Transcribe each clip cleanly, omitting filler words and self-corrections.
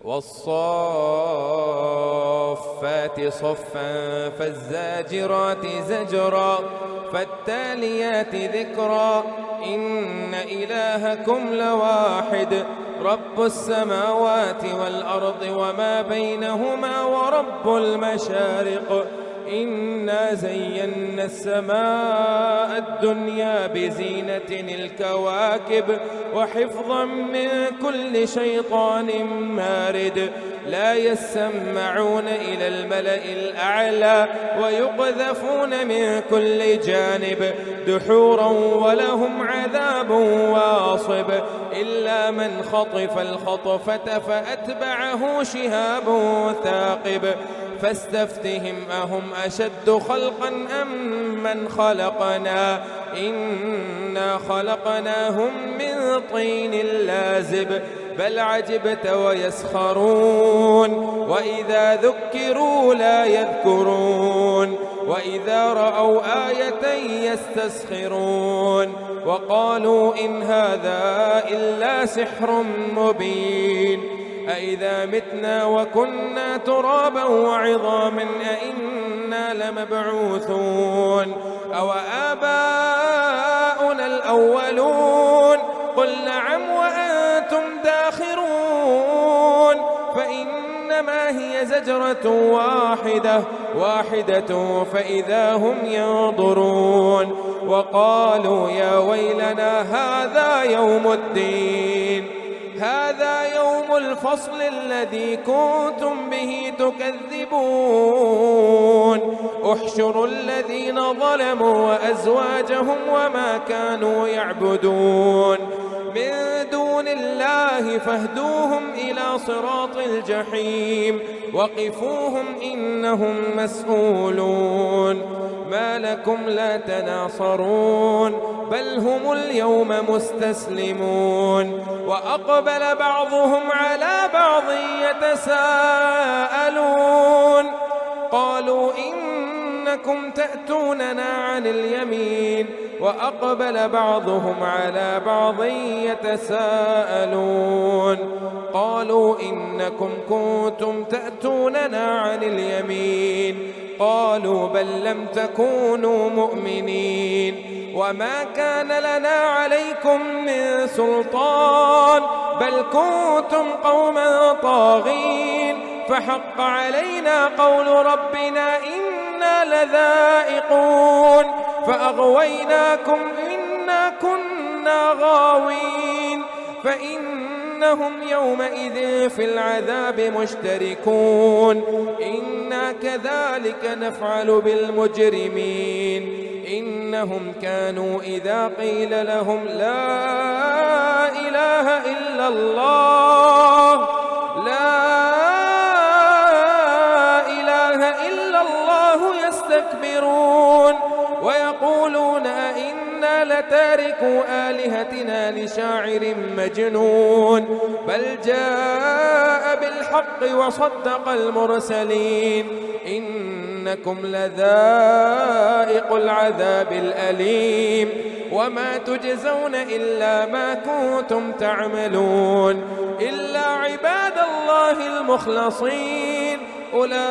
والصافات صفا فالزاجرات زجرا فالتاليات ذكرا إن إلهكم لواحد رب السماوات والأرض وما بينهما ورب المشارق إنا زينا السماء الدنيا بزينة الكواكب وحفظا من كل شيطان مارد لا يسمعون إلى الملأ الأعلى ويقذفون من كل جانب دحورا ولهم عذاب واصب إلا من خطف الخطفة فأتبعه شهاب ثاقب فاستفتهم أهم أشد خلقا أم من خلقنا إنا خلقناهم من طين لازب بل عجبت ويسخرون وإذا ذكروا لا يذكرون وإذا رأوا آية يستسخرون وقالوا إن هذا إلا سحر مبين أإذا متنا وكنا ترابا وعظاما أإنا لمبعوثون أو آباؤنا الأولون قل نعم وأنتم داخرون فإنما هي زجرة واحدة فإذا هم ينظرون وقالوا يا ويلنا هذا يوم الدين هذا يوم الفصل الذي كنتم به تكذبون احشروا الذين ظلموا وأزواجهم وما كانوا يعبدون من دون الله فاهدوهم إلى صراط الجحيم وقفوهم إنهم مسؤولون ما لكم لا تناصرون بل هم اليوم مستسلمون وأقبل بعضهم على بعض يتساءلون قالوا إنكم تأتوننا عن اليمين وأقبل بعضهم على بعض يتساءلون قالوا إنكم كنتم تأتوننا عن اليمين قالوا بل لم تكونوا مؤمنين وما كان لنا عليكم من سلطان بل كنتم قوما طاغين فحق علينا قول ربنا إنا لذائقون فأغويناكم إنا كنا غاوين فإنهم يومئذ في العذاب مشتركون إنا كذلك نفعل بالمجرمين إنهم كانوا إذا قيل لهم لا إله إلا الله لا إله إلا الله يستكبرون ويقولون أئنا لتاركوا آلهتنا لشاعر مجنون بل جاء بالحق وصدق المرسلين إنكم لذائق العذاب الأليم وما تجزون إلا ما كنتم تعملون إلا عباد الله المخلصين أولئك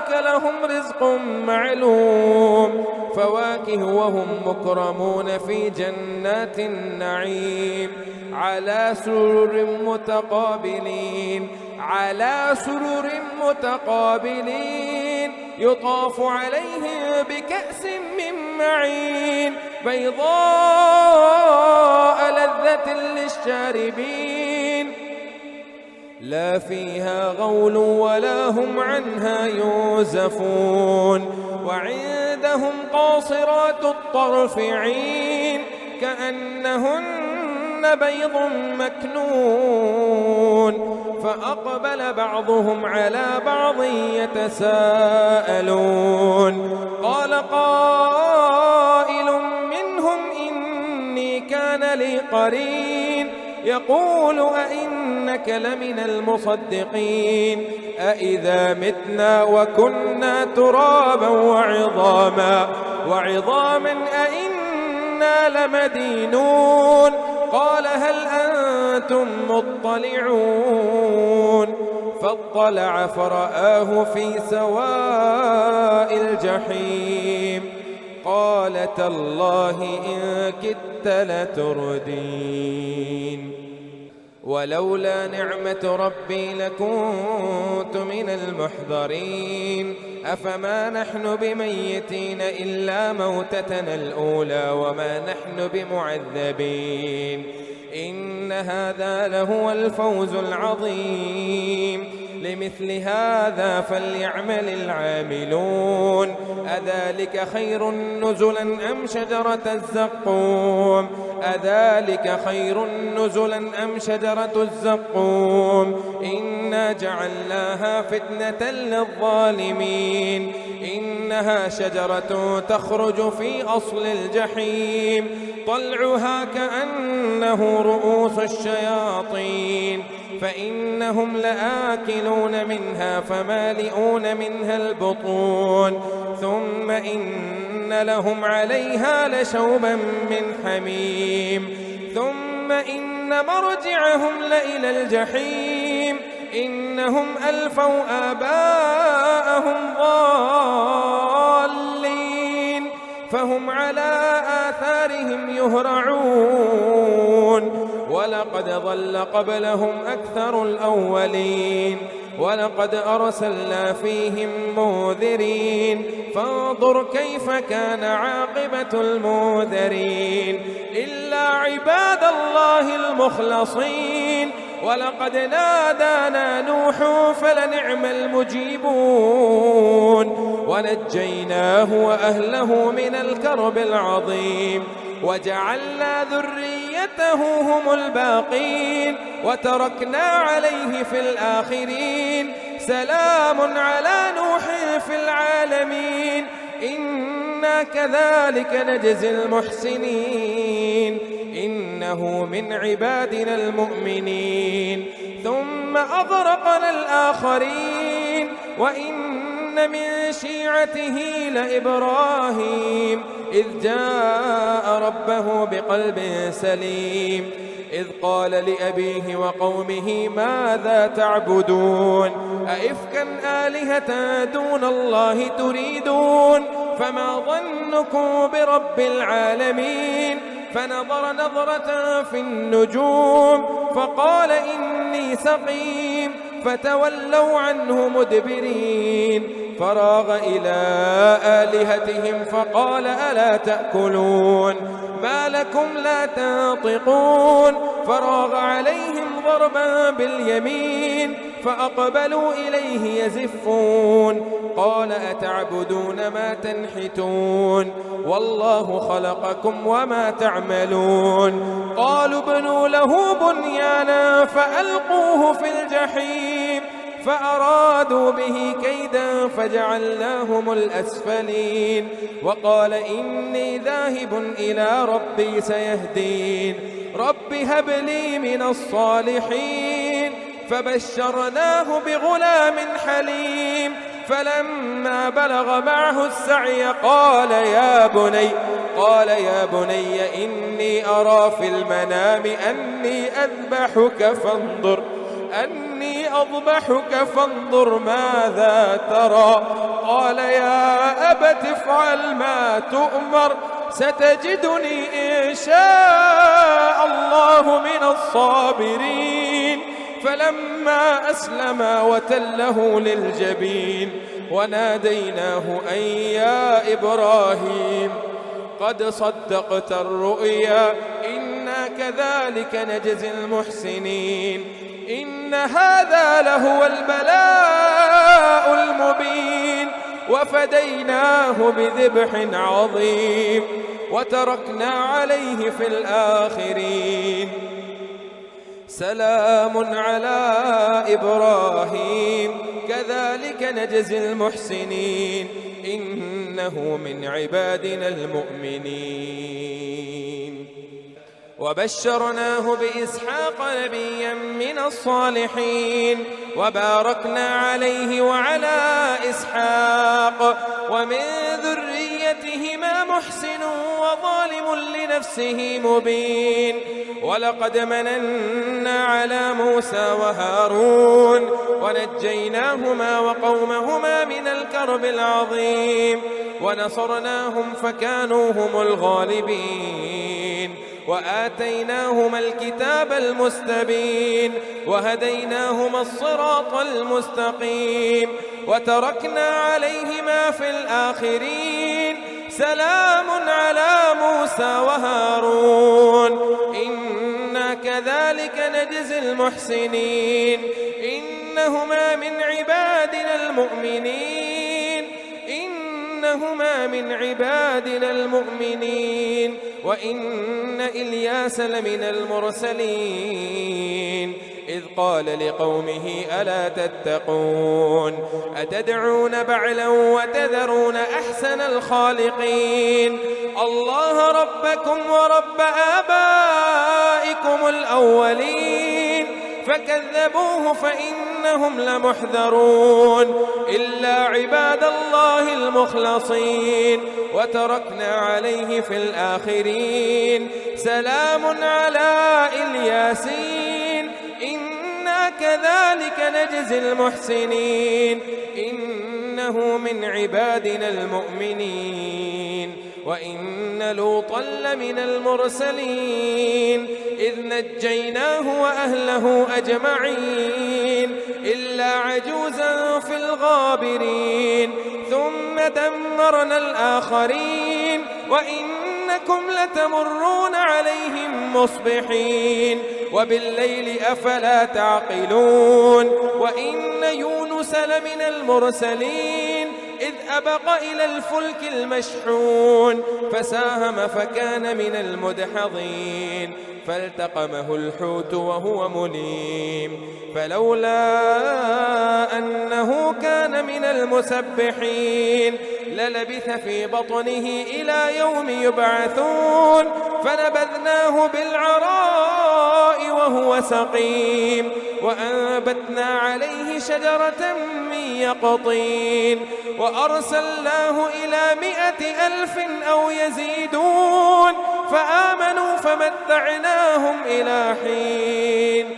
لهم رزق معلوم فواكه وهم مكرمون في جنات النعيم على سرر متقابلين يطاف عليهم بكأس من معين بيضاء لذة للشاربين لا فيها غول ولا هم عنها يوزفون وعندهم قاصرات الطرف عين كأنهن بيض مكنون فأقبل بعضهم على بعض يتساءلون قال قائل منهم إني كان لي قرين يقول أئنك لمن المصدقين أئذا متنا وكنا ترابا وعظاما أئنا لمدينون قال هل أنتم أنتم مطلعون فاطلع فرآه في سواء الجحيم قال تالله إن كدت لتردين ولولا نعمة ربي لكنت من المحضرين أفما نحن بميتين إلا موتتنا الأولى وما نحن بمعذبين إن هذا لهو الفوز العظيم لمثل هذا فليعمل العاملون أذلك خير نزلا أم شجرة الزقوم أذلك خير نزلا أم شجرة الزقوم إنا جعلناها فتنة للظالمين إنها شجرة تخرج في أصل الجحيم طلعها كأنه رؤوس الشياطين فإنهم لآكلون منها فمالئون منها البطون ثم إن لهم عليها لشوبا من حميم ثم إن مرجعهم لإلى الجحيم إنهم ألفوا آباءهم ضالين فهم على آثارهم يهرعون ولقد ضل قبلهم أكثر الأولين ولقد أرسلنا فيهم منذرين فانظر كيف كان عاقبة المنذرين إلا عباد الله المخلصين ولقد نادانا نوح فلنعم المجيبون ونجيناه وأهله من الكرب العظيم وجعلنا ذريته هم الباقين وتركنا عليه في الآخرين سلام على نوح في العالمين إنا كذلك نجزي المحسنين إنه من عبادنا المؤمنين ثم أغرقنا الآخرين وإن من شيعته لإبراهيم إذ جاء ربه بقلب سليم إذ قال لأبيه وقومه ماذا تعبدون أئفكا آلهة دون الله تريدون فما ظنكم برب العالمين فنظر نظرة في النجوم فقال إني سقيم فتولوا عنه مدبرين فراغ إلى آلهتهم فقال ألا تأكلون ما لكم لا تنطقون فراغ عليهم ضربا باليمين فأقبلوا إليه يزفون قال أتعبدون ما تنحتون والله خلقكم وما تعملون قالوا ابنوا له بنيانا فألقوه في الجحيم فأرادوا به كيدا فجعلناهم الأسفلين وقال إني ذاهب إلى ربي سيهدين رب هب لي من الصالحين فبشرناه بغلام حليم فلما بلغ معه السعي قال يا بني إني أرى في المنام أني أضبحك فانظر ماذا ترى قال يا أبت افعل ما تؤمر ستجدني إن شاء الله من الصابرين فلما أسلما وتله للجبين وناديناه أن يا إبراهيم قد صدقت الرؤيا إنا كذلك نجزي المحسنين إن هذا لهو البلاء المبين وفديناه بذبح عظيم وتركنا عليه في الآخرين سلام على إبراهيم كذلك نجزي المحسنين إنه من عبادنا المؤمنين وبشرناه بإسحاق نبيا من الصالحين وباركنا عليه وعلى إسحاق ومن ذريتهما محسن وظالم لنفسه مبين. ولقد مننا على موسى وهارون ونجيناهما وقومهما من الكرب العظيم ونصرناهم فكانوا هم الغالبين وآتيناهما الكتاب المستبين وهديناهما الصراط المستقيم وتركنا عليهما في الآخرين. سلام على موسى وهارون إنا كذلك نجزي المحسنين إنهما من عبادنا المؤمنين وإن إلياس لمن المرسلين إذ قال لقومه ألا تتقون أتدعون بعلا وتذرون أحسن الخالقين الله ربكم ورب آبائكم الأولين فكذبوه فإنهم لمحذرون إلا عباد الله المخلصين وتركنا عليه في الآخرين. سلام على الياسين إنا كذلك نجزي المحسنين إنه من عبادنا المؤمنين وإن لوطا لمن المرسلين إذ نجيناه وأهله أجمعين إلا عجوزا في الغابرين ثم دمرنا الآخرين وإنكم لتمرون عليهم مصبحين وبالليل أفلا تعقلون. وإن يونس لمن المرسلين إذ أبق إلى الفلك المشحون فساهم فكان من المدحضين فالتقمه الحوت وهو مليم فلولا أنه كان من المسبحين للبث في بطنه إلى يوم يبعثون فنبذناه بالعراء وهو سقيم وأنبتنا عليه شجرة من يقطين وأرسلناه إلى 100,000 أو يزيدون فآمنوا فمتعناهم إلى حين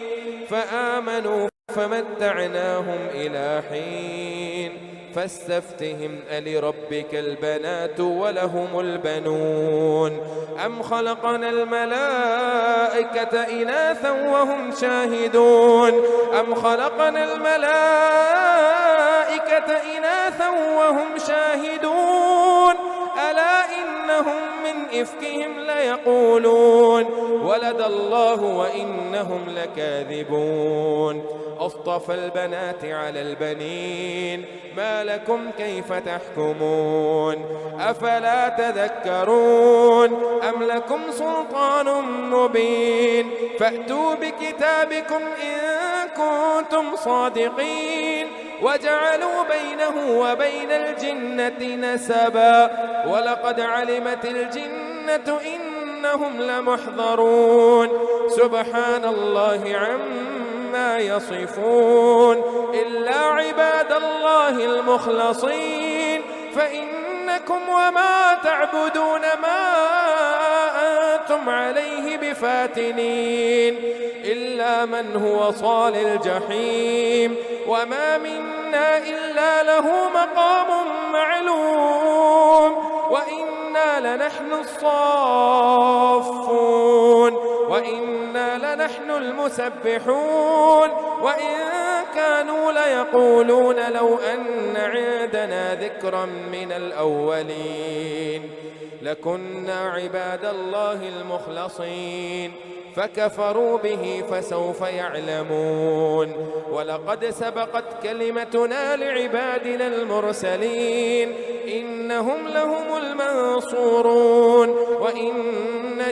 فاستفتهم ألربك البنات ولهم البنون أم خلقنا الملائكة إناثا وهم شاهدون ألا إنهم من إفكهم ليقولون ولد الله وإنهم لكاذبون أصطفى البنات على البنين ما لكم كيف تحكمون أفلا تذكرون أم لكم سلطان مبين فأتوا بكتابكم إن كنتم صادقين وجعلوا بينه وبين الجنة نسبا ولقد علمت الجنة إنهم لمحضرون سبحان الله عما يصفون إلا عباد الله المخلصين فإنكم وما تعبدون ما أنتم عليه بفاتنين إلا من هو صال الجحيم وما منا إلا له مقام معلوم وإنا لنحن الصافون وإنا لنحن المسبحون وإن كانوا ليقولون لو أن عندنا ذكرا من الأولين لكنا عباد الله المخلصين فكفروا به فسوف يعلمون ولقد سبقت كلمتنا لعبادنا المرسلين إنهم لهم المنصورون وإن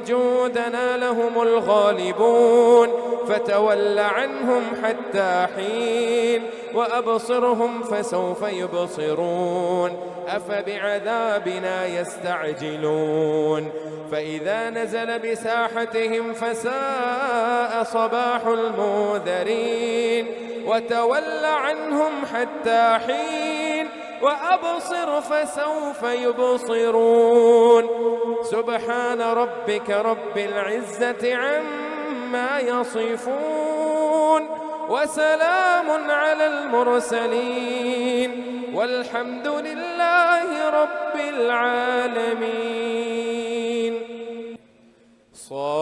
جندنا لهم الغالبون فتول عنهم حتى حين وأبصرهم فسوف يبصرون أفبعذابنا يستعجلون فإذا نزل بساحتهم فساء صباح المنذرين وتول عنهم حتى حين وأبصر فسوف يبصرون. سبحان ربك رب العزة عما يصفون، وسلام على المرسلين، والحمد لله رب العالمين. صاد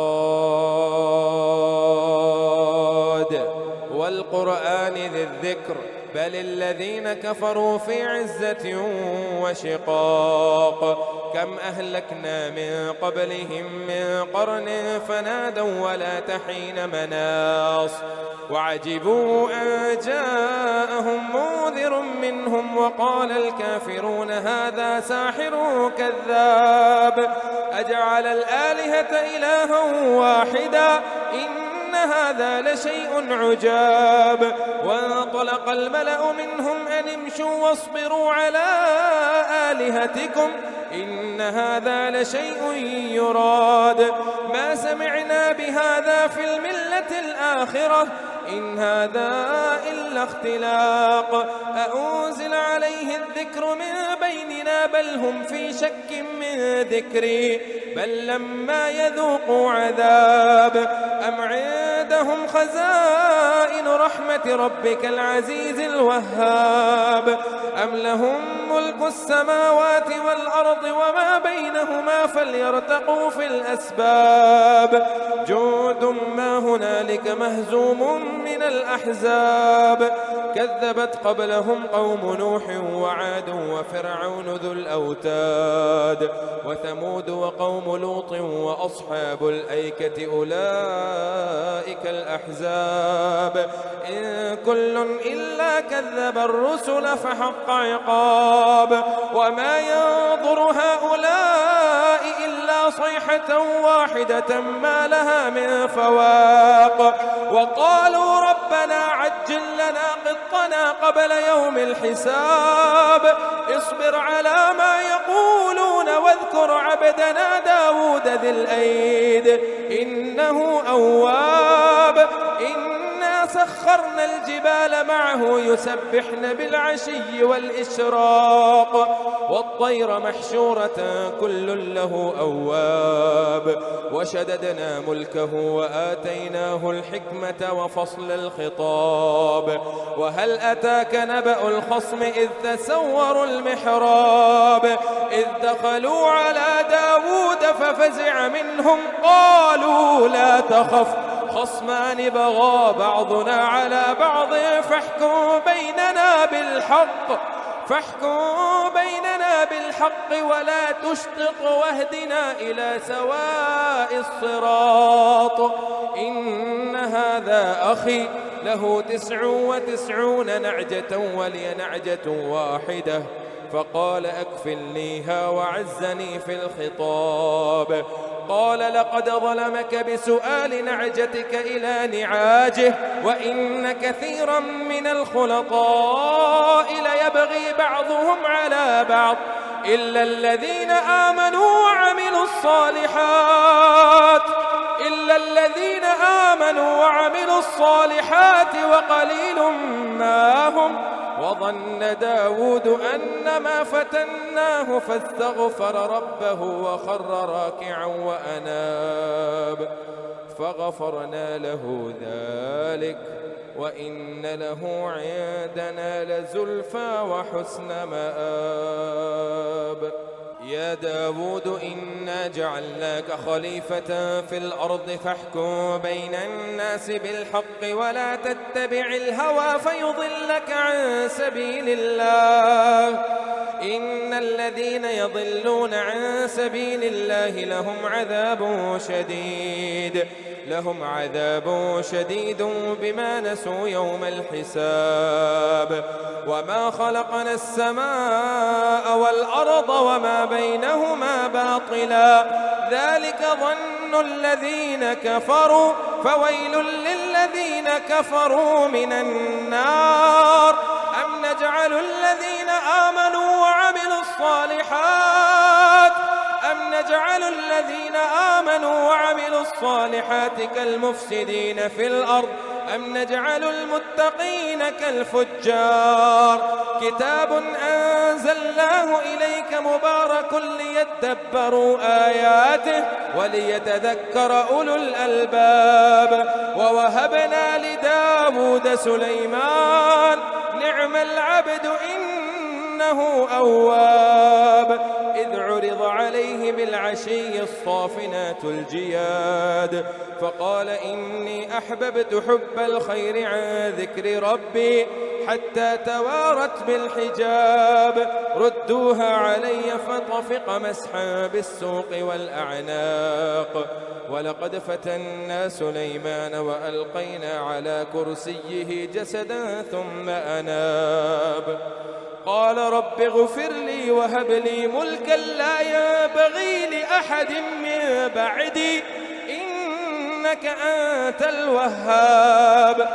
والقرآن ذي الذكر، بل الذين كفروا في عزة وشقاق. كم أهلكنا من قبلهم من قرن فنادوا ولا تحين مناص، وعجبوا أن جاءهم منذر منهم وقال الكافرون هذا ساحر كذاب أجعل الآلهة إلها واحدا إن هذا لشيء عجاب. وانطلق الملأ منهم أن امشوا واصبروا على آلهتكم إن هذا لشيء يراد ما سمعنا بهذا في الملة الآخرة إن هذا إلا اختلاق أأنزل عليه الذكر من بيننا بل هم في شك من ذكري بل لما يذوقوا عذاب أم عندهم خزائن رحمة ربك العزيز الوهاب أم لهم ملك السماوات والأرض وما بينهما فليرتقوا في الأسباب جند ما هنالك مهزوم من الأحزاب كذبت قبلهم قوم نوح وعاد وفرعون ذو الأوتاد وثمود وقوم لوط وأصحاب الأيكة أولئك الأحزاب إن كل إلا كذب الرسل فحق عقاب وما ينظر هؤلاء إلا صيحة واحدة ما لها من فواق وقالوا ربنا عجل لنا قطنا قبل يوم الحساب اصبر على ما يقولون واذكر عبدنا داود ذي الأيد إنه أواب إنا سخرنا الجبال معه يسبحن بالعشي والإشراق والطير محشورة كل له أواب وشددنا ملكه وآتيناه الحكمة وفصل الخطاب وهل أتاك نبأ الخصم إذ تسوروا المحراب إذ دخلوا على داود ففزع منهم قالوا لا تخف خصمان بغى بعضنا على بعض فاحكم بيننا بالحق ولا تشطط واهدنا إلى سواء الصراط إن هذا أخي له 99 نعجة ولي نعجة واحدة فقال أكفلنيها وعزني في الخطاب قال لقد ظلمك بسؤال نعجتك إلى نعاجه وإن كثيرا من الخلطاء ليبغي بعضهم على بعض إلا الذين آمنوا وعملوا الصالحات وقليل ما هم وظن داود أنما فتناه فاستغفر ربه وخر راكعا وأناب فغفرنا له ذلك وإن له عندنا لزلفى وحسن مآب يا داود إنا جعلناك خليفة في الأرض فاحكم بين الناس بالحق ولا تتبع الهوى فيضلك عن سبيل الله إن الذين يضلون عن سبيل الله لهم عذاب شديد بما نسوا يوم الحساب وما خلقنا السماء والأرض وما بينهما باطلا ذلك ظن الذين كفروا فويل للذين كفروا من النار أم نجعل الذين آمنوا وعملوا الصالحات كالمفسدين في الأرض أم نجعل المتقين كالفجار كتاب أنزلناه إليك مبارك ليدبروا آياته وليتذكر أولو الألباب ووهبنا لداود سليمان نعم العبد إنه أواب إذ عرض عليه بالعشي الصافنات الجياد فقال إني أحببت حب الخير عن ذكر ربي حتى توارت بالحجاب ردوها علي فطفق مسحا بالسوق والأعناق ولقد فتنا سليمان وألقينا على كرسيه جسدا ثم أناب قال رب اغفر لي وهب لي ملكا لا ينبغي لأحد من بعدي إنك أنت الوهاب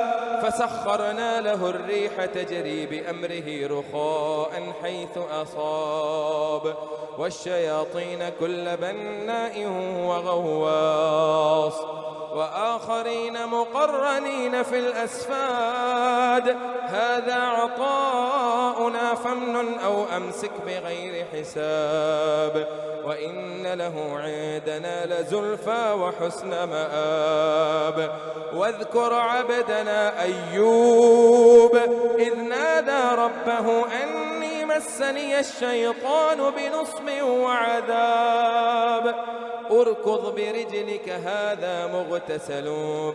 فسخرنا له الريح تجري بأمره رخاء حيث أصاب والشياطين كل بناء وغواص وآخرين مقرنين في الأسفاد هذا عطاؤنا فامنن أو أمسك بغير حساب وإن له عندنا لزلفى وحسن مآب واذكر عبدنا أيوب إذ نادى ربه أني مسني الشيطان بنصب وعذاب اركض برجلك هذا مغتسل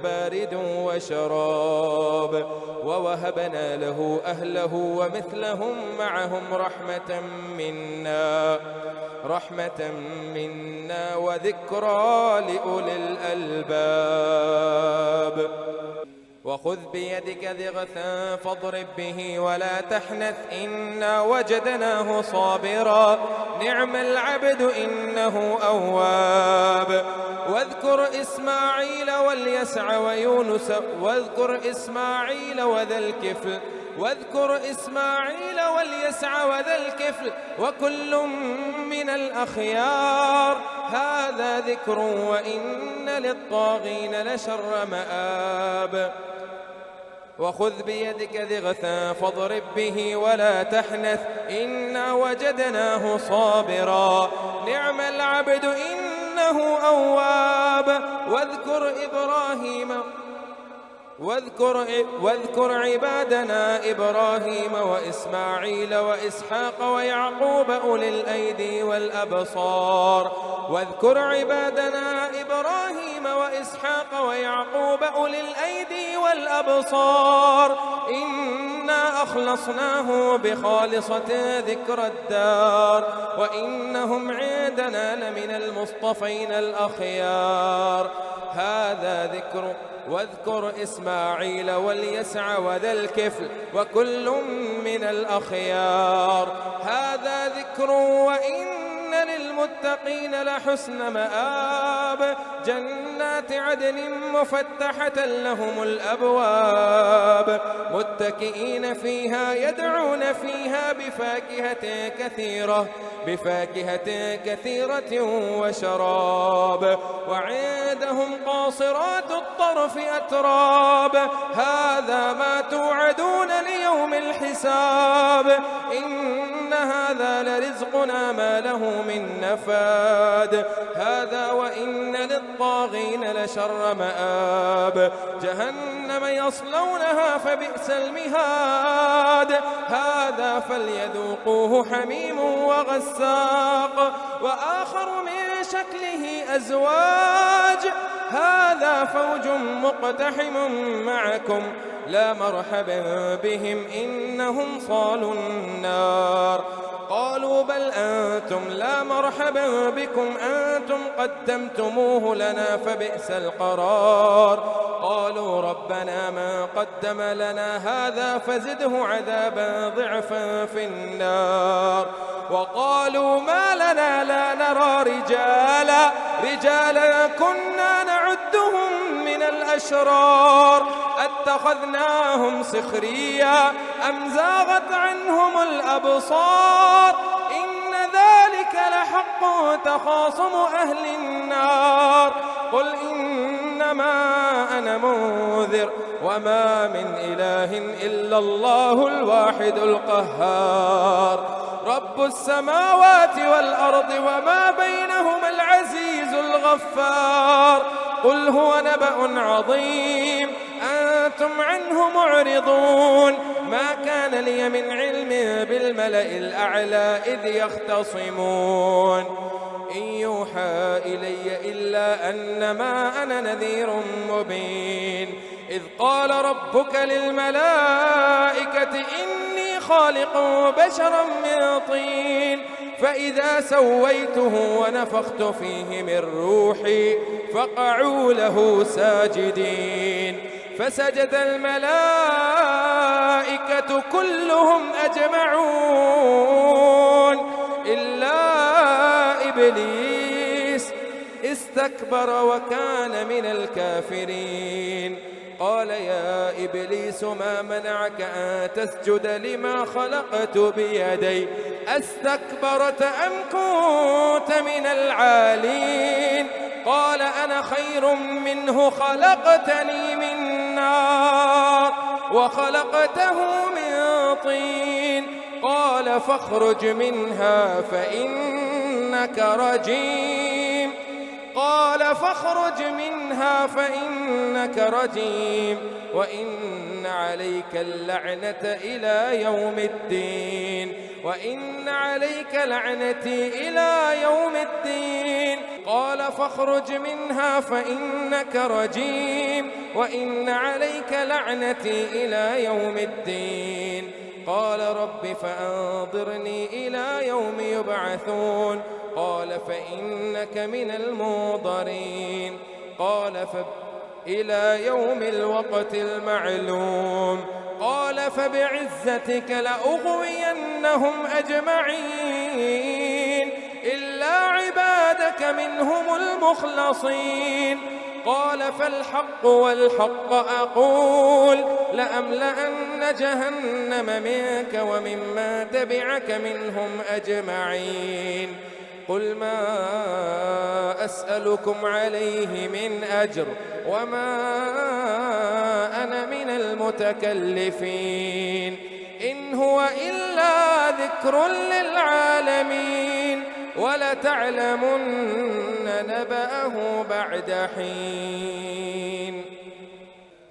بارد وشراب ووهبنا له أهله ومثلهم معهم رحمة منا وذكرى لأولي الألباب وخذ بيدك ضغثا فاضرب به ولا تحنث إنا وجدناه صابرا نعم العبد إنه أواب واذكر إسماعيل واليسع ويونس واذكر إسماعيل واليسع وذا الكفل وكل من الأخيار هذا ذكر وإن للطاغين لشر مآب وخذ بيدك ضغثا فاضرب به ولا تحنث إنا وجدناه صابرا نعم العبد إنه أواب واذكر عبادنا إبراهيم وإسماعيل وإسحاق ويعقوب أولي الأيدي والأبصار إنا أخلصناه بخالصة ذكر الدار وإنهم عندنا لمن المصطفين الأخيار هذا ذكر واذكر إسماعيل واليسع وذا الكفل وكل من الأخيار هذا ذكر وإن للمتقين لحسن مآب جنات عدن مفتحة لهم الأبواب متكئين فيها يدعون فيها بفاكهة كثيرة وشراب وعندهم قاصرات الطرف أتراب هذا ما توعدون ليوم الحساب إن هذا لرزقنا ما له من نفاد هذا وإن للطاغين لشر مآب جهنم يصلونها فبئس المهاد هذا فليذوقوه حميم وغساق وآخر من شكله أزواج هذا فوج مقتحم معكم لا مرحبا بهم إنهم صالوا النار قالوا بل أنتم لا مرحبا بكم أنتم قدمتموه لنا فبئس القرار قالوا ربنا من قدم لنا هذا فزده عذابا ضعفا في النار وقالوا ما لنا لا نرى رجالا كنا نعدهم من الأشرار اتخذناهم سخريا أم زاغت عنهم الأبصار إن ذلك لحق تخاصم أهل النار قل إن إنما أنا منذر وما من إله إلا الله الواحد القهار رب السماوات والأرض وما بينهما العزيز الغفار قل هو نبأ عظيم أنتم عنه معرضون ما كان لي من علم بالملأ الأعلى إذ يختصمون إن يوحى إلي إلا أنما أنا نذير مبين إذ قال ربك للملائكة إني خالق بشرا من طين فإذا سويته ونفخت فيه من روحي فقعوا له ساجدين فسجد الملائكة كلهم أجمعون إلا إبليس استكبر وكان من الكافرين قال يا إبليس ما منعك أن تسجد لما خلقت بيدي أستكبرت أم كنت من العالين قال أنا خير منه خلقتني من نار وخلقته من طين قال فاخرج منها فإنك رجيم قال فاخرج منها فإنك رجيم وإن عليك اللعنة إلى يوم الدين وإن عليك لعنتي إلى يوم الدين قال فاخرج منها فإنك رجيم وإن عليك لعنتي إلى يوم الدين قال رب فأنظرني إلى يوم يبعثون قال فإنك من المنظرين قال إلى يوم الوقت المعلوم قال فبعزتك لأغوينهم أجمعين إلا عبادك منهم المخلصين قال فالحق والحق أقول لأملأن جهنم منك وممن تبعك منهم أجمعين قل ما أسألكم عليه من أجر وما أنا من المتكلفين إن هو إلا ذكر للعالمين ولتعلمن نبأه بعد حين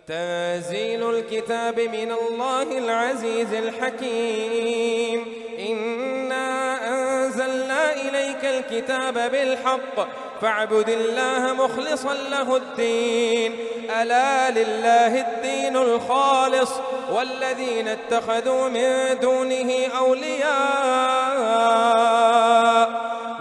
تنزيل الكتاب من الله العزيز الحكيم إنا أنزلنا إليك الكتاب بالحق فاعبد الله مخلصا له الدين ألا لله الدين الخالص والذين اتخذوا من دونه أولياء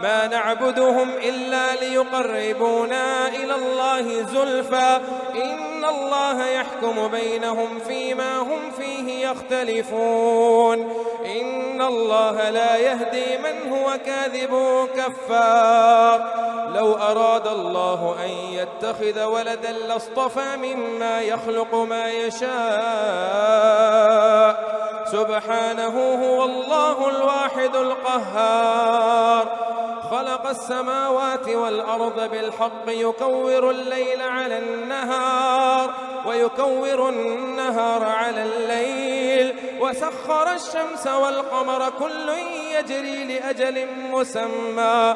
ما نعبدهم إلا ليقربونا إلى الله زلفى إن الله يحكم بينهم فيما هم فيه يختلفون إن الله لا يهدي من هو كاذب كفار لو أراد الله أن يتخذ ولدا لاصطفى مما يخلق ما يشاء سبحانه هو الله الواحد القهار خلق السماوات والأرض بالحق يكور الليل على النهار ويكور النهار على الليل وسخر الشمس والقمر كل يجري لأجل مسمى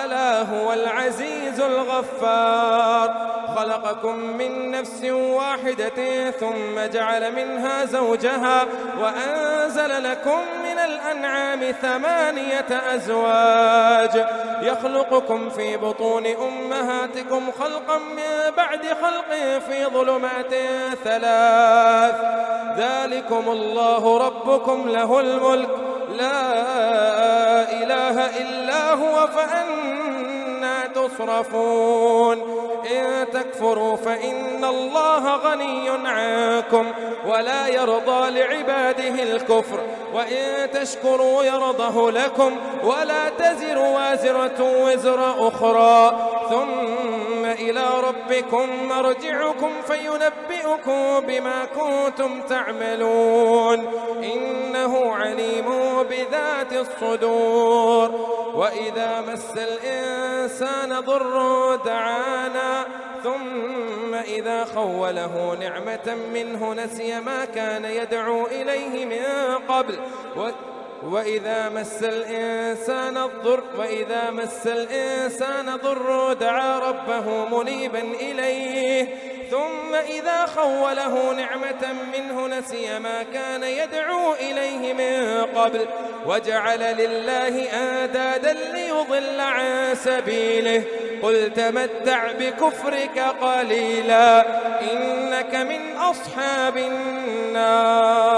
ألا هو العزيز الغفار خلقكم من نفس واحدة ثم جعل منها زوجها وأنزل لكم من الأنعام 8 أزواج يخلقكم في بطون أمهاتكم خلقا من بعد خلق في ظلمات 3 ذلكم الله ربكم له الملك لا إله إلا هو فأنى تصرفون إن تكفروا فإن الله غني عنكم ولا يرضى لعباده الكفر وإن تشكروا يرضه لكم ولا تزر وازرة وزر أخرى ثم إلى ربكم مرجعكم فينبئكم بما كنتم تعملون إنه عليم بذات الصدور وإذا مس الإنسان ضر دعانا ثم إذا خوله نعمة منه نسي ما كان يدعو إليه من قبل وإذا مس الإنسان ضر دعا ربه منيبا إليه ثم إذا خوله نعمة منه نسي ما كان يدعو إليه من قبل وجعل لله أندادا ليضل عن سبيله قل تمتع بكفرك قليلا إنك من أصحاب النار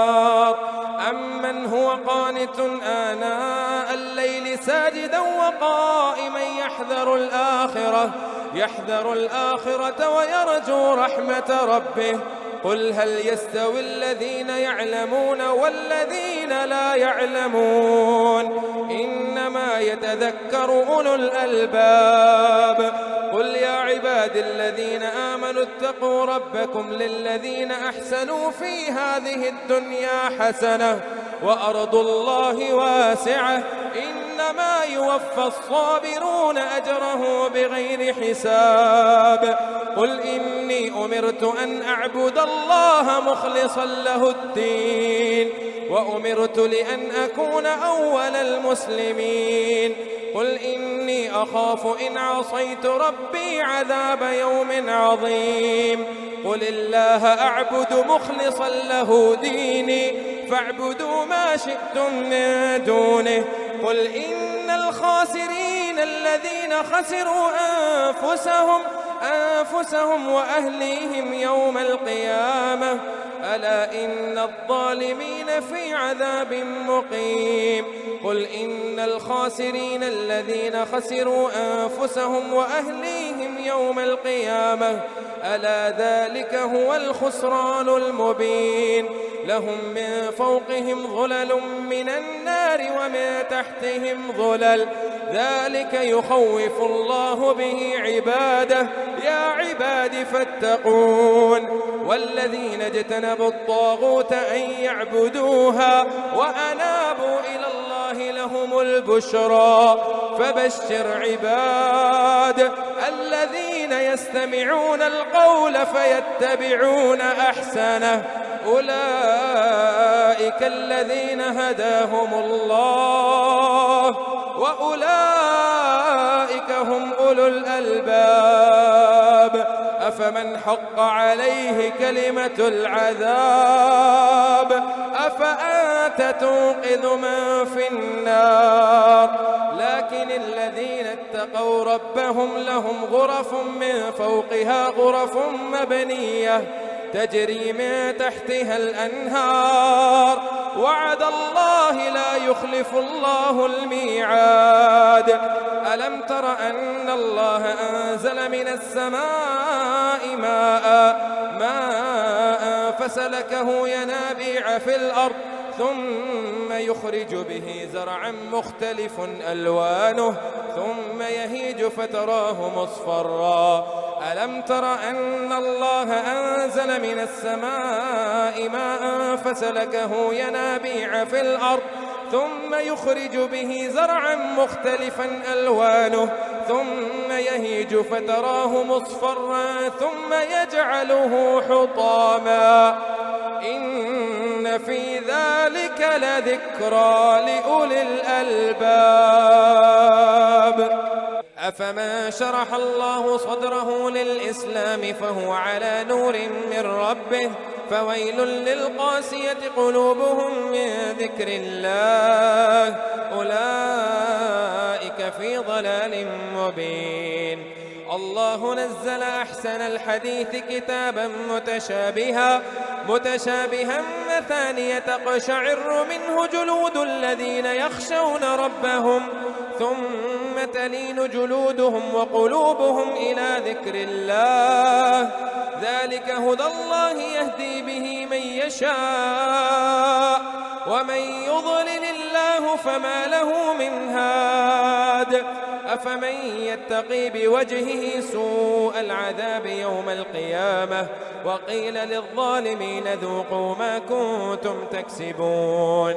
أمن هو قانت آناء الليل ساجدا وقائما يحذر الآخرة ويرجو رحمة ربه قل هل يستوي الذين يعلمون والذين لا يعلمون إنما يتذكر أولو الألباب قل يا عباد الذين آمنوا اتقوا ربكم للذين أحسنوا في هذه الدنيا حسنة وأرض الله واسعة إنما يوفى الصابرون أجره بغير حساب قل إني أمرت أن أعبد الله مخلصا له الدين وأمرت لأن أكون أول المسلمين قل إني أخاف إن عصيت ربي عذاب يوم عظيم قل الله أعبد مخلصا له ديني فاعبدوا ما شئتم من دونه قل إن الخاسرين الذين خسروا أنفسهم وأهليهم يوم القيامة ألا إن الظالمين في عذاب مقيم قل إن الخاسرين الذين خسروا أنفسهم وأهليهم يوم القيامة ألا ذلك هو الخسران المبين لهم من فوقهم ظلل من النار ومن تحتهم ظلل ذلك يخوف الله به عباده يا عباد فاتقون والذين اجتنبوا الطاغوت أن يعبدوها وأنابوا إلى الله لهم البشرى فبشر عباد الذين يستمعون القول فيتبعون أحسنه أولئك الذين هداهم الله وأولئك هم أولو الألباب أفمن حق عليه كلمة العذاب أفأنت تنقذ من في النار لكن الذين اتقوا ربهم لهم غرف من فوقها غرف مبنية تجري من تحتها الأنهار وعد الله لا يخلف الله الميعاد ألم تر أن الله أنزل من السماء ماء فسلكه ينابيع في الأرض ثم يخرج به زرعا مختلف ألوانه ثم يهيج فتراه مصفرا ألم تر أن الله أنزل من السماء ماء فسلكه ينابيع في الأرض ثم يخرج به زرعا مختلفا ألوانه ثم يهيج فتراه مصفرا ثم يجعله حطاما إن في ذلك لذكرى لأولي الألباب أفمن شرح الله صدره للإسلام فهو على نور من ربه فويل للقاسية قلوبهم من ذكر الله أولئك في ضلال مبين الله نزل أحسن الحديث كتابا متشابها مثانية تقشعر منه جلود الذين يخشون ربهم ثم تلين جلودهم وقلوبهم إلى ذكر الله ذلك هدى الله يهدي به من يشاء ومن يضلل الله فما له من هاد أفمن يتقي بوجهه سوء العذاب يوم القيامة وقيل للظالمين ذوقوا ما كنتم تكسبون.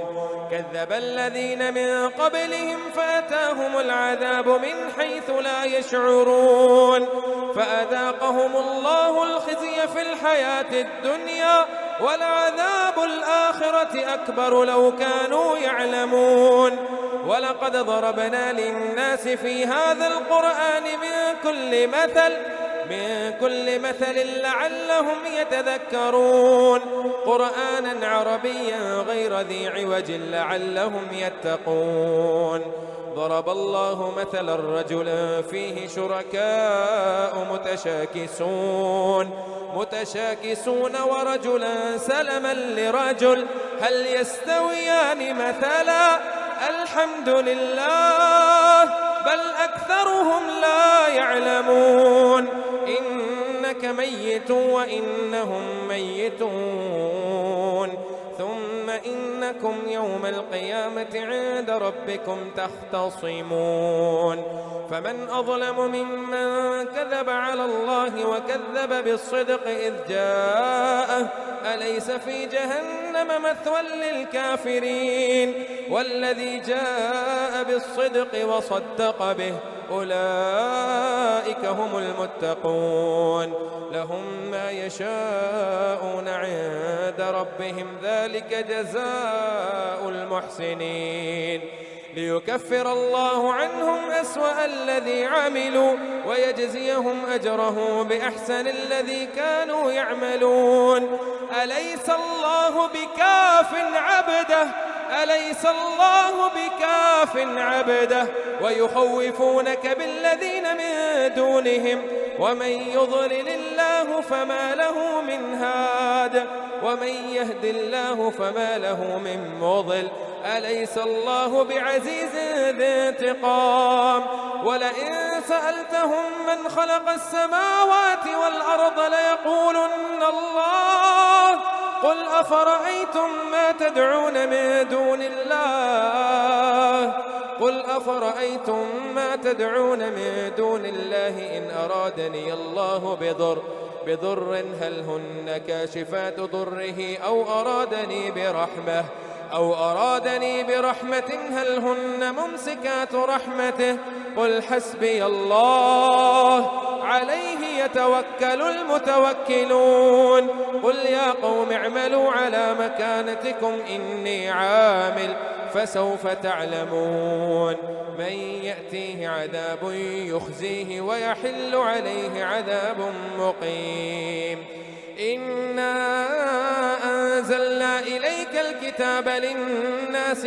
كذب الذين من قبلهم فأتاهم العذاب من حيث لا يشعرون فأذاقهم الله الخزي في الحياة الدنيا ولعذاب الآخرة أكبر لو كانوا يعلمون. ولقد ضربنا للناس في هذا القرآن من كل مثل لعلهم يتذكرون قرآنا عربيا غير ذي عوج لعلهم يتقون. ضرب الله مثلا رجلا فيه شركاء متشاكسون ورجلا سلما لرجل هل يستويان مثلا الحمد لله بل أكثرهم لا يعلمون. إنك ميت وإنهم ميتون ثم إنكم يوم القيامة عند ربكم تختصمون. فمن أظلم ممن كذب على الله وكذب بالصدق إذ جاءه أليس في جهنم مثوى للكافرين والذي جاء بالصدق وصدق به أولئك هم المتقون لهم ما يشاءون عند ربهم ذلك جزاء المحسنين ليكفر الله عنهم أسوأ الذي عملوا ويجزيهم أجره بأحسن الذي كانوا يعملون. أليس الله بكاف عبده ويخوفونك بالذين من دونهم ومن يضلل الله فما له من هاد ومن يهد الله فما له من مضل. أليس الله بعزيز ذي انتقام. ولئن سألتهم من خلق السماوات والأرض ليقولن الله قل أفرأيتم ما تدعون من دون الله إن أرادني الله بضر هل هن كاشفات ضره أو أرادني برحمة هل هن ممسكات رحمته قل حسبي الله عليه يتوكل المتوكلون. قل يا قوم اعملوا على مكانتكم إني عامل فسوف تعلمون من يأتيه عذاب يخزيه ويحل عليه عذاب مقيم. إنا أنزلنا إليك الكتاب للناس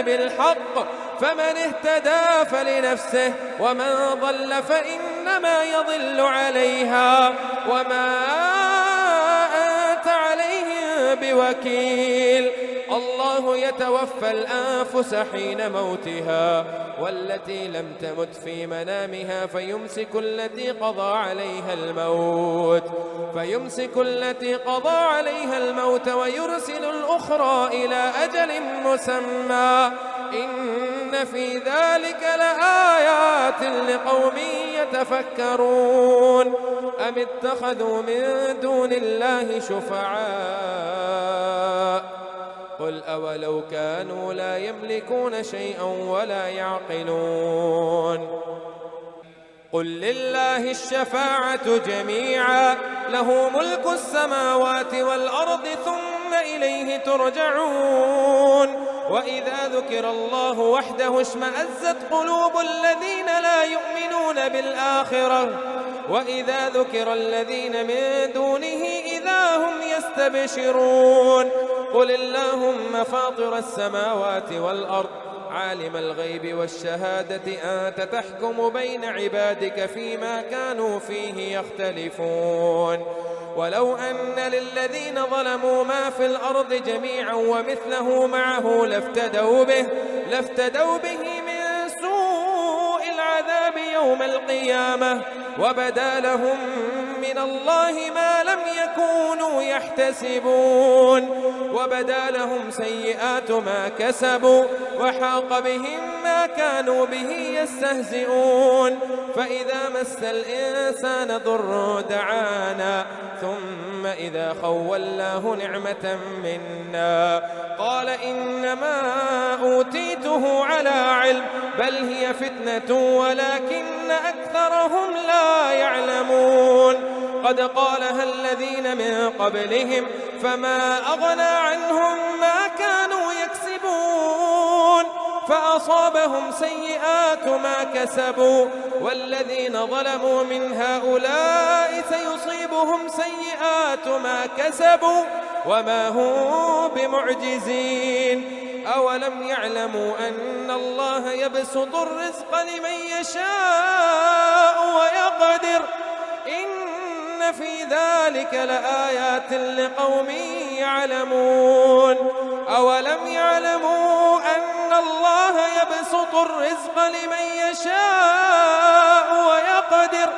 بالحق فمن اهتدى فلنفسه ومن ضل فإنما يضل عليها وما أنت عليهم بوكيل. الله يتوفى الأنفس حين موتها والتي لم تمت في منامها فيمسك التي قضى عليها الموت ويرسل الأخرى إلى أجل مسمى إن في ذلك لآيات لقوم يتفكرون. أم اتخذوا من دون الله شفعاء قل أولو كانوا لا يملكون شيئا ولا يعقلون. قل لله الشفاعة جميعا له ملك السماوات والأرض ثم إليه ترجعون. وإذا ذكر الله وحده اشمأزت قلوب الذين لا يؤمنون بالآخرة وإذا ذكر الذين من دونه إذا هم يستبشرون. قل اللهم فاطر السماوات والأرض عالم الغيب والشهادة أنت تحكم بين عبادك فيما كانوا فيه يختلفون. ولو أن للذين ظلموا ما في الأرض جميعا ومثله معه لافتدوا به من سوء العذاب يوم القيامة وبدا لهم من الله ما لم لم يكونوا يحتسبون وبدا لهم سيئات ما كسبوا وحاق بهم ما كانوا به يستهزئون فإذا مس الإنسان ضر دعانا ثم إذا خولناه نعمة منا قال إنما أوتيته على علم بل هي فتنة ولكن أكثرهم لا يعلمون قد قالها الذين من قبلهم فما أغنى عنهم ما كانوا يكسبون فأصابهم سيئات ما كسبوا والذين ظلموا من هؤلاء سيصيبهم سيئات ما كسبوا وما هم بمعجزين أولم يعلموا أن الله يبسط الرزق لمن يشاء ويقدر إن في ذلك لآيات لقوم يعلمون أولم يعلموا أن الله يبسط الرزق لمن يشاء ويقدر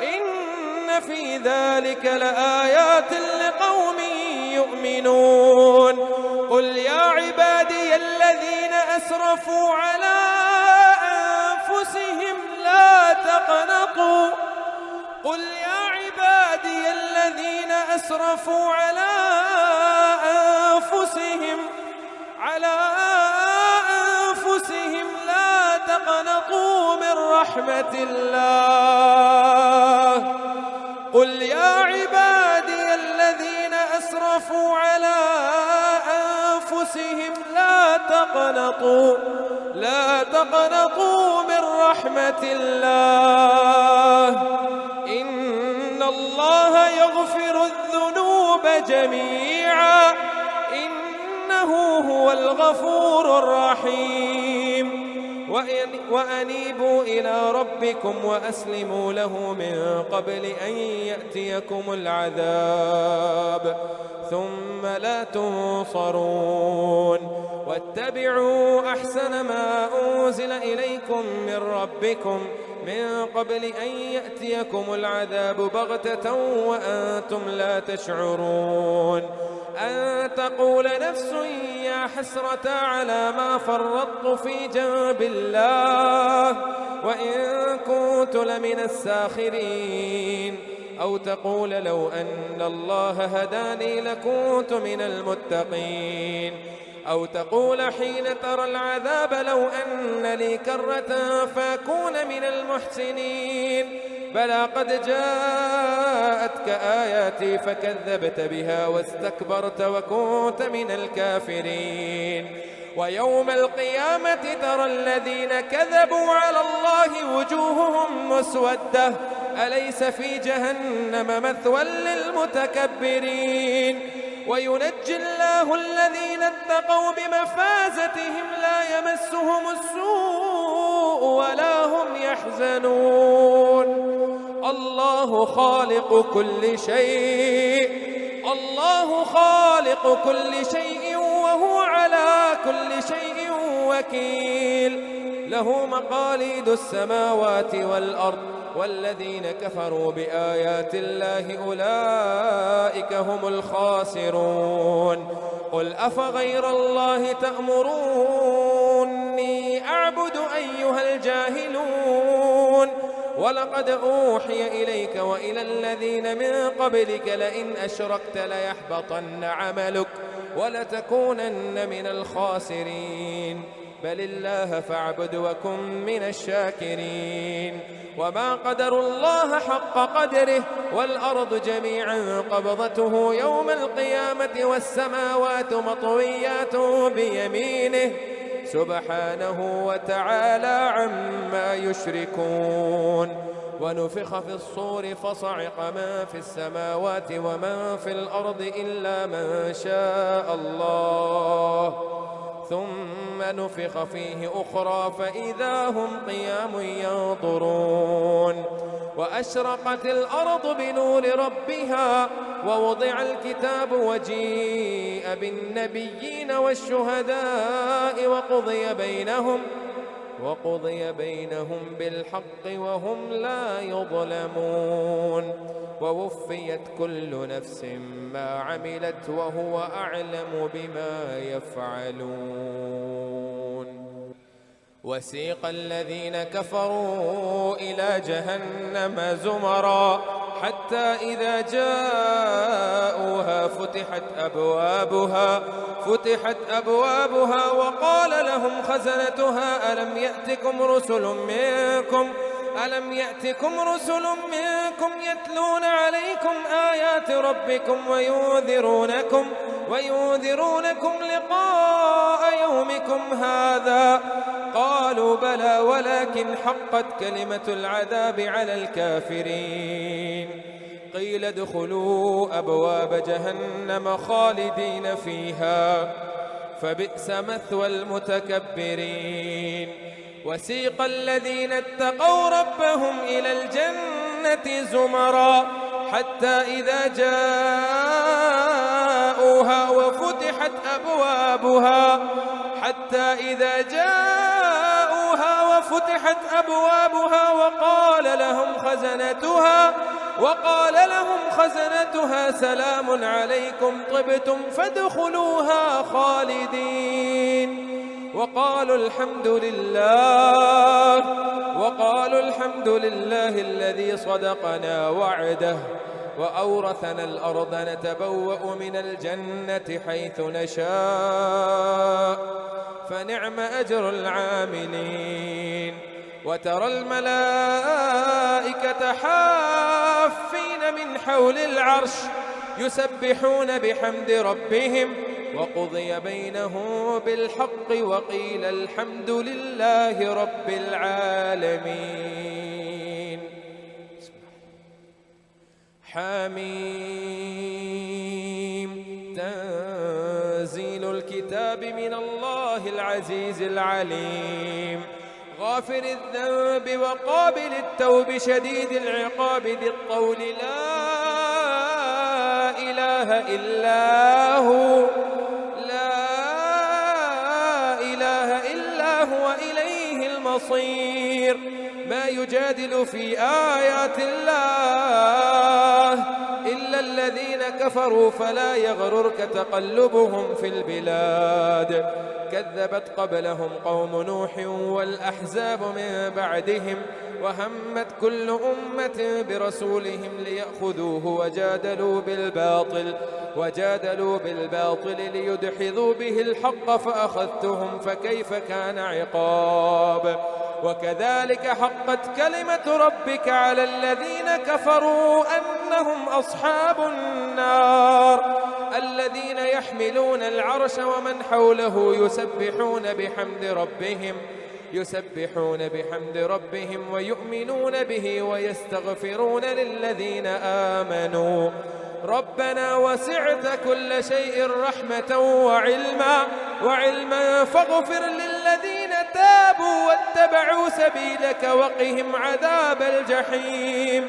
إن في ذلك لآيات لقوم يؤمنون قل يا عبادي الذين أسرفوا على أنفسهم لا تقنطوا قل يا عبادي الذين أسرفوا على أنفسهم لا تقنطوا من رحمة الله قل يا عبادي الذين أسرفوا على أنفسهم لا تقنطوا من رحمة الله إن الله يغفر الذنوب جميعا إنه هو الغفور الرحيم وأنيبوا إلى ربكم وأسلموا له من قبل أن يأتيكم العذاب ثم لا تنصرون واتبعوا أحسن ما أنزل إليكم من ربكم من قبل أن يأتيكم العذاب بغتة وأنتم لا تشعرون أن تقول نفس يا حسرة على ما فرطت في جنب الله وإن كنت لمن الساخرين أو تقول لو أن الله هداني لكنت من المتقين أو تقول حين ترى العذاب لو أن لي كرة فأكون من المحسنين بلى قد جاءتك آياتي فكذبت بها واستكبرت وكنت من الكافرين ويوم القيامة ترى الذين كذبوا على الله وجوههم مسودة أليس في جهنم مثوى للمتكبرين وينجي الله الذين اتقوا بمفازتهم لا يمسهم السوء ولا هم يحزنون الله خالق كل شيء وهو على كل شيء وكيل له مقاليد السماوات والأرض والذين كفروا بآيات الله أولئك هم الخاسرون قل أفغير الله تأمروني أعبد أيها الجاهلون ولقد أوحي إليك وإلى الذين من قبلك لئن أشركت ليحبطن عملك ولتكونن من الخاسرين بل الله فاعبد وكن من الشاكرين وما قدروا الله حق قدره والأرض جميعا قبضته يوم القيامة والسماوات مطويات بيمينه سبحانه وتعالى عما يشركون ونفخ في الصور فصعق من في السماوات ومن في الأرض إلا من شاء الله ثم نفخ فيه أخرى فإذا هم قيام ينظرون وأشرقت الأرض بنور ربها ووضع الكتاب وجيء بالنبيين والشهداء وقضي بينهم بالحق وهم لا يظلمون ووفيت كل نفس ما عملت وهو أعلم بما يفعلون. وسيق الذين كفروا إلى جهنم زمرا حتى إذا جاءوها فتحت أبوابها وقال لهم خزنتها ألم يأتكم رسل منكم يتلون عليكم آيات ربكم وينذرونكم لقاء يومكم هذا؟ قالوا بلى ولكن حقت كلمة العذاب على الكافرين. قيل ادخلوا أبواب جهنم خالدين فيها فبئس مثوى المتكبرين. وسيق الذين اتقوا ربهم إلى الجنة زمرا حتى إذا جاءوها وفتحت أبوابها وقال لهم خزنتها سلام عليكم طبتم فادخلوها خالدين. وقالوا الحمد لله الذي صدقنا وعده وأورثنا الأرض نتبوأ من الجنة حيث نشاء فنعم أجر العاملين. وترى الملائكة حافين من حول العرش يسبحون بحمد ربهم وقضي بينهم بالحق وقيل الحمد لله رب العالمين. حميم تنزيل الكتاب من الله العزيز العليم غافر الذنب وقابل التوب شديد العقاب ذي الطول لا إله إلا هو إليه المصير. ما يجادل في آيات الله إلا الذين كفروا فلا يغررك تقلبهم في البلاد. كذبت قبلهم قوم نوح والأحزاب من بعدهم وهمت كل أمة برسولهم ليأخذوه وجادلوا بالباطل ليدحضوا به الحق فأخذتهم فكيف كان عقاب. وكذلك حقت كلمة ربك على الذين كفروا أنهم أصحاب النار الذين يحملون العرش ومن حوله يسبحون بحمد ربهم ويؤمنون به ويستغفرون للذين آمنوا ربنا وسعت كل شيء رحمة وعلما فاغفر للذين تابوا واتبعوا سبيلك وقهم عذاب الجحيم.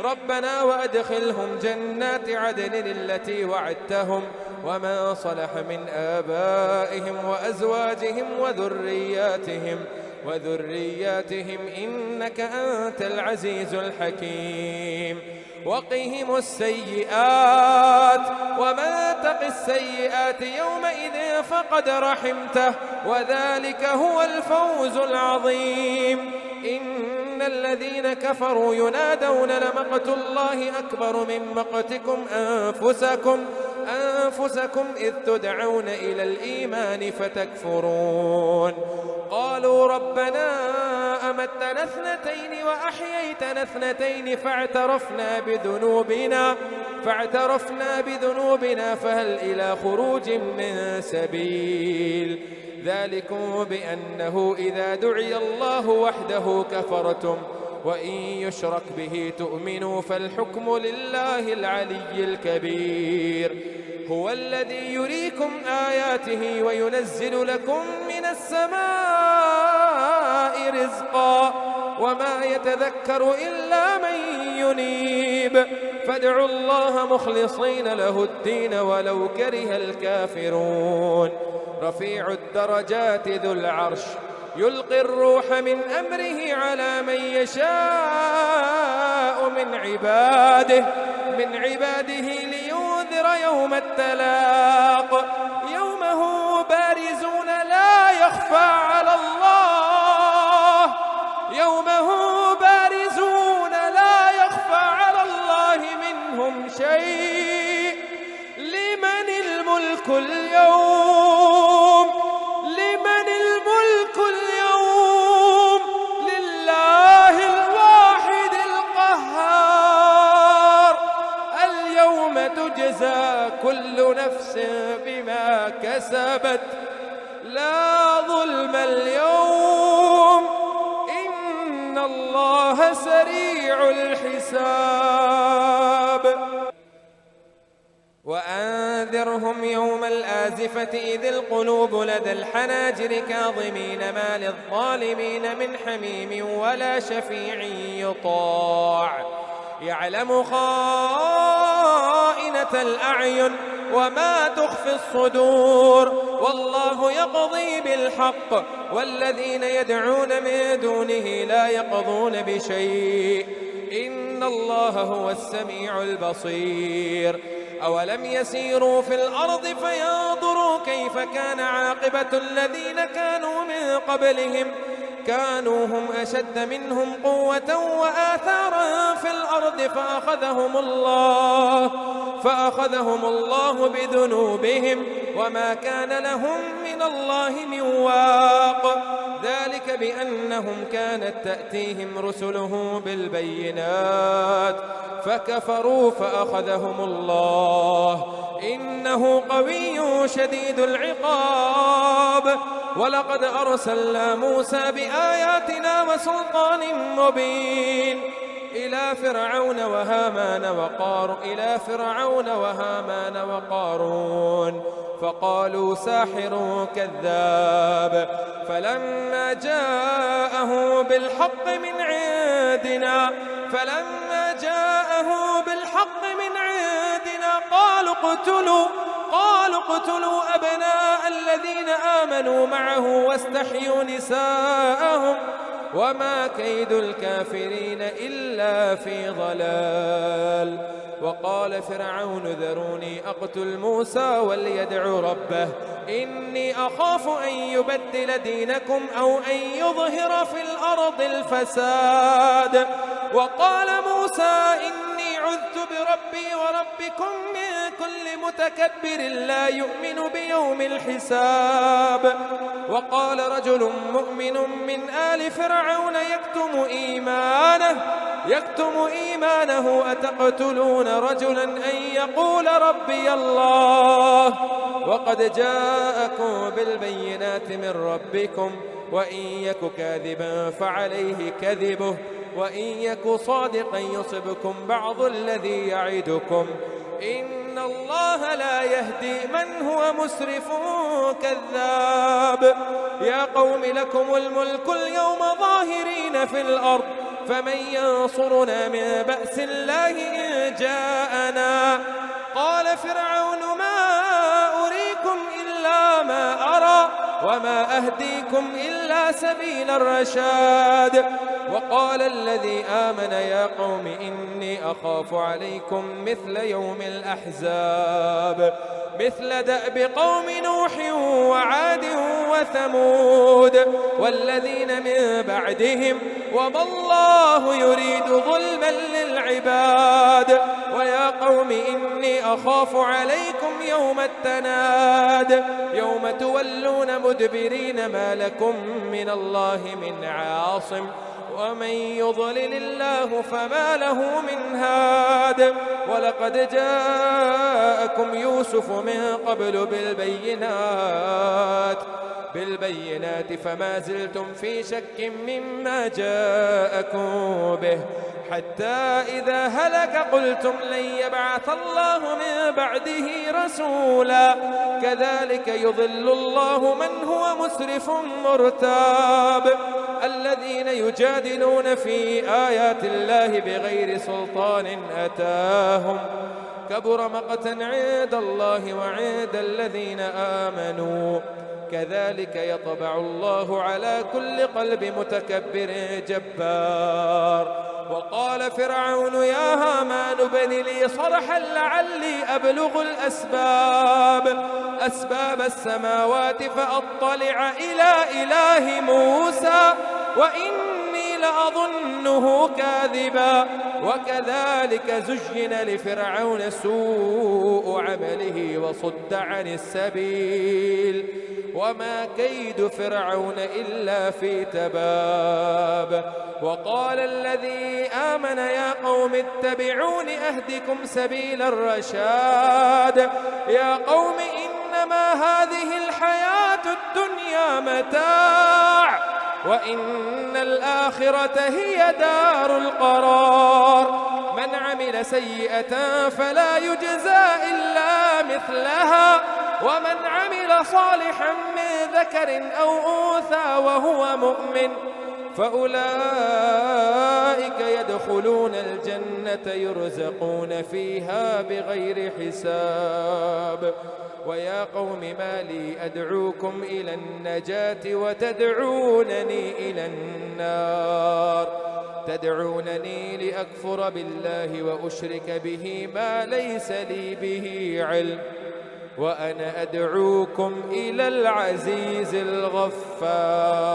ربنا وأدخلهم جنات عدن التي وعدتهم ومن صلح من آبائهم وأزواجهم وذرياتهم إنك أنت العزيز الحكيم. وقهم السيئات ومن تق السيئات يومئذ فقد رحمته وذلك هو الفوز العظيم. إن الذين كفروا ينادون لمقت الله أكبر من مقتكم أنفسكم إذ تدعون إلى الإيمان فتكفرون. قالوا ربنا أمتنا اثنتين وأحييتنا اثنتين فاعترفنا بذنوبنا فهل إلى خروج من سبيل. ذلكم بأنه إذا دعي الله وحده كفرتم وإن يشرك به تؤمنوا فالحكم لله العلي الكبير. هو الذي يريكم آياته وينزل لكم من السماء رزقا وما يتذكر إلا من ينيب. فادعوا الله مخلصين له الدين ولو كره الكافرون. رفيع الدرجات ذو العرش يلقي الروح من أمره على من يشاء من عباده من عباده لينذر يوم التلاق يوم هم بارزون لا يخفى على الله منهم شيء. لمن الملك اليوم لله الواحد القهار. اليوم تجزى كل نفس بما كسبت لا ظلم اليوم إن الله سريع الحساب. وأنذرهم يوم الآزفة إذ القلوب لدى الحناجر كاظمين ما للظالمين من حميم ولا شفيع يطاع يعلم خائنة الأعين وما تخفي الصدور والله يقضي بالحق والذين يدعون من دونه لا يقضون بشيء إن الله هو السميع البصير. أولم يسيروا في الأرض فينظروا كيف كان عاقبة الذين كانوا من قبلهم كانوا هم أشد منهم قوة وآثارا في الأرض فأخذهم الله بذنوبهم وما كان لهم من الله من واق. ذلك بأنهم كانت تأتيهم رسله بالبينات فكفروا فأخذهم الله إنه قوي شديد العقاب. ولقد أرسلنا موسى بآياتنا وسلطان مبين إلى فرعون وهامان وقارون فقالوا ساحر كذاب. فلما جاءه بالحق من عندنا قالوا اقتلوا أبناء الذين آمنوا معه واستحيوا نساءهم وما كيد الكافرين إلا في ضلال. وقال فرعون ذروني أقتل موسى وليدع ربه إني أخاف أن يبدل دينكم أو أن يظهر في الأرض الفساد. وقال موسى إني عذت بربي وربكم من كل متكبر لا يؤمن بيوم الحساب. وقال رجل مؤمن من آل فرعون يكتم إيمانه أتقتلون رجلا أن يقول ربي الله وقد جاءكم بالبينات من ربكم وإن يك كاذبا فعليه كذبه وإن يك صادقا يصبكم بعض الذي يعدكم إن الله لا يهدي من هو مسرف كذاب. يا قوم لكم الملك اليوم ظاهرين في الأرض فمن ينصرنا من بأس الله إن جاءنا. قال فرعون ما أريكم إلا ما أرى وما أهديكم إلا سبيل الرشاد. وقال الذي آمن يا قوم إني أخاف عليكم مثل يوم الأحزاب مثل دأب قوم نوح وعاد وثمود والذين من بعدهم وما الله يريد ظلما للعباد. ويا قوم إني أخاف عليكم يوم التناد يوم تولون مدبرين ما لكم من الله من عاصم ومن يضلل الله فما له من هاد. ولقد جاءكم يوسف من قبل بالبينات فما زلتم في شك مما جاءكم به حتى إذا هلك قلتم لن يبعث الله من بعده رسولا كذلك يضل الله من هو مسرف مرتاب. الذين يجادلون في آيات الله بغير سلطان أتاهم كبر مقتا عند الله وعند الذين آمنوا كذلك يطبع الله على كل قلب متكبر جبار. وقال فرعون يا هامان ابن لي صرحا لعلي أبلغ أسباب السماوات فأطلع إلى إله موسى وإني لأظنه كاذبا. وكذلك زين لفرعون سوء عمله وصد عن السبيل وما كيد فرعون إلا في تباب. وقال الذي آمن يا قوم اتبعون أهدكم سبيل الرشاد. يا قوم إنما هذه الحياة الدنيا متاع وإن الآخرة هي دار القرار. من عمل سيئة فلا يجزى إلا مثلها ومن عمل صالحا من ذكر أو أنثى وهو مؤمن فأولئك يدخلون الجنة يرزقون فيها بغير حساب. ويا قوم ما لي أدعوكم إلى النجاة وتدعونني إلى النار. تدعونني لأكفر بالله وأشرك به ما ليس لي به علم وأنا أدعوكم إلى العزيز الغفار.